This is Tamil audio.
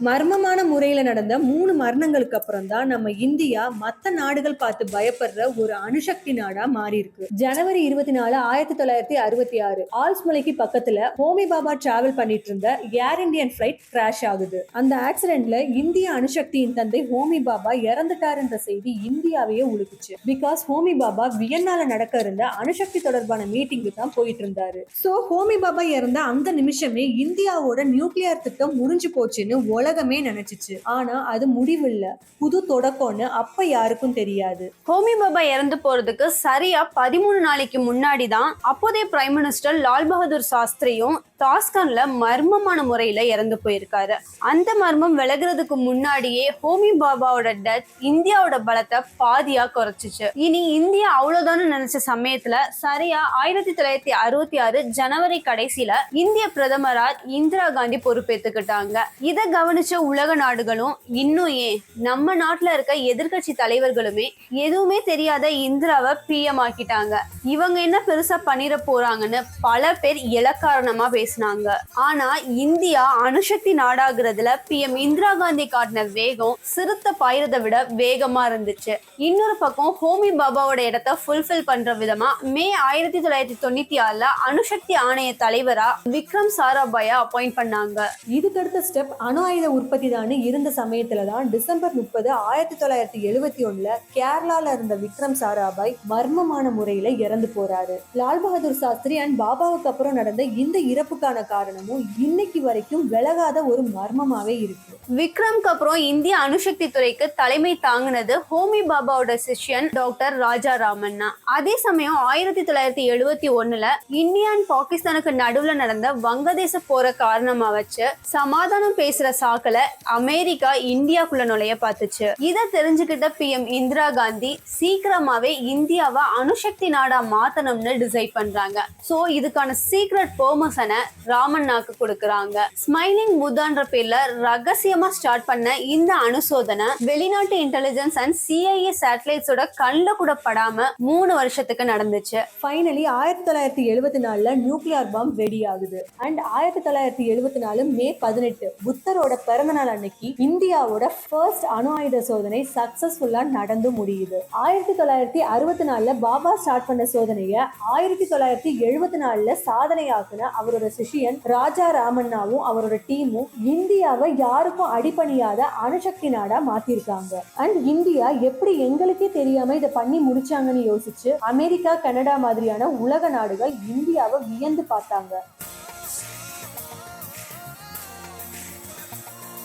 மர்மமான முறையில நடந்த 3 மரணங்களுக்கு அப்புறம் தான் நம்ம இந்தியா மத்த நாடுகள் பார்த்து பயப்படுற ஒரு அணுசக்தி நாடா மாறி இருக்கு. ஜனவரி 24, 1966 ஆல்ஸ் மலைக்கு பக்கத்துல ஹோமி பாபா டிராவல் பண்ணிட்டு இருந்த ஏர் இந்தியன் பிளைட் கிராஷ் ஆகுது. அந்த ஆக்சிடென்ட்ல இந்திய அணுசக்தியின் தந்தை ஹோமி பாபா இறந்துட்டாருன்ற செய்தி இந்தியாவையே உலுக்குச்சு. பிகாஸ் ஹோமி பாபா வியன்னால நடக்க இருந்த அணுசக்தி தொடர்பான மீட்டிங்கு தான் போயிட்டு இருந்தாரு. சோ ஹோமி பாபா இறந்த அந்த நிமிஷமே இந்தியாவோட நியூக்ளியர் திட்டம் முடிஞ்சு போச்சுன்னு உலகமே நினைச்சிச்சு. ஆனா அது முடிவில்ல, புது தொடக்கம்னு அப்ப யாருக்கும் தெரியாது. ஹோமி பாபா இறந்து போறதுக்கு சரியா 13 நாளைக்கு முன்னாடி தான் அப்போதைய பிரைம் மினிஸ்டர் லால் பகதூர் சாஸ்திரியும் டாஸ்கன்ல மர்மமான முறையில இறந்து போயிருக்காரு. அந்த மர்மம் விலகுறதுக்கு முன்னாடியே ஹோமி பாபாவோட டெத் இந்தியாவோட பலத்தை பாதியா குறைச்சிச்சு. இனி இந்தியா அவ்வளவுதான்னு நினைச்ச சமயத்துல சரியா 1966 ஜனவரி கடைசியில இந்திய பிரதமரா இந்திரா காந்தி பொறுப்பேற்றுக்கிட்டாங்க. இத கவனிச்ச உலக நாடுகளும் இன்னும் ஏன் நம்ம நாட்டுல இருக்க எதிர்கட்சி தலைவர்களுமே எதுவுமே தெரியாத இந்திராவை பிஎம் ஆக்கிட்டாங்க. இவங்க என்ன பெருசா பண்ணிட போறாங்கன்னு பல பேர் இலக்காரணமா பேசினாங்க. ஆனா இந்தியா அணுசக்தி நாடாகிறதுல பிஎம் இந்திரா காந்தி காட்டின வேகம் சிறுத்தை பாயிரதை விட வேகமா இருந்துச்சு. இன்னொரு பக்கம் ஹோமி பாபாவோட இடத்தை ஃபுல்ஃபில் பண்ற விதமா மே 1996 அணுசக்தி ஆணைய தலைவரா விக்ரம் சாராபாயா அப்பாயிண்ட் பண்ணாங்க. இதுக்கடுத்த ஸ்டெப் அணு ஆயுத உற்பத்தி தான் இருந்த சமயத்துலதான் டிசம்பர் 30, 1971 கேரளால இருந்த விக்ரம் சாராபாய் மர்மமான முறையில இறந்து போறாரு. லால் பகதூர் சாஸ்திரி அண்ட் பாபாவுக்கு அப்புறம் நடந்த இந்த இறப்புக்கான காரணமும் இன்னைக்கு வரைக்கும் விலகாத ஒரு மர்மமாவே இருக்கு. விக்ரம்க்கு அப்புறம் இந்திய அணுசக்தி துறைக்கு தலைமை தாங்கினது ஹோமி பாபாவோட சிஷ்யன் டாக்டர் ராஜா ராமண்ணா. அதே சமயம் 1971 இந்தியா அண்ட் பாகிஸ்தானுக்கு நடுவுல நடந்த வங்கதேச போற காரணமா வச்சு சமாதானம் பேசுற சாக்கல அமெரிக்கா இந்தியாக்குள்ள நுழைய பார்த்துச்சு. இதை தெரிஞ்சுக்கிட்ட பிஎம் இந்திரா காந்தி சீக்கிரமாவே இந்தியாவை அணுசக்தி நாடா மாத்தணும்னு டிசைட் பண்றாங்க. சோ இதுக்கான சீக்ரெட் பெர்மிஷனை ராமண்ணாக்கு கொடுக்கறாங்க. ஸ்மைலிங் புத்தான்ற பேர்ல ரகசியமா ஸ்டார்ட் பண்ண இந்த அணுசோதனை வெளிநாட்டு இன்டெலிஜென்ஸ் அண்ட் சிஐஏ சேட்டலைட்ஸோட கண்ல கூட படாம 3 வருஷத்துக்கு நடந்துச்சு. ஃபைனலி 1974 நியூக்ளியர் பாம்பு ரெடி ஆகுது. அண்ட் 1974 மே 18 புத்தரோட பிறந்த நாள் அன்னைக்கு இந்தியாவோட ஃபர்ஸ்ட் அணு ஆயுத சோதனை சக்சஸ்ஃபுல்லா நடந்து முடியுது. 1964 பாபா ஸ்டார்ட் பண்ண சோதனைய 1974 சாதனையாக்குன அவரோட சிஷியன் ராஜா ராமண்ணாவும் அவரோட டீமும் இந்தியாவை யாருக்கும் அடிபணியாத அணுசக்தி நாடா மாத்திருக்காங்க. அண்ட் இந்தியா எப்படி எங்களுக்கே தெரியாம இதை பண்ணி முடிச்சாங்கன்னு யோசிச்சு அமெரிக்கா, கனடா மாதிரியான உலக நாடுகள் இந்தியாவை வியந்து பார்த்தாங்க.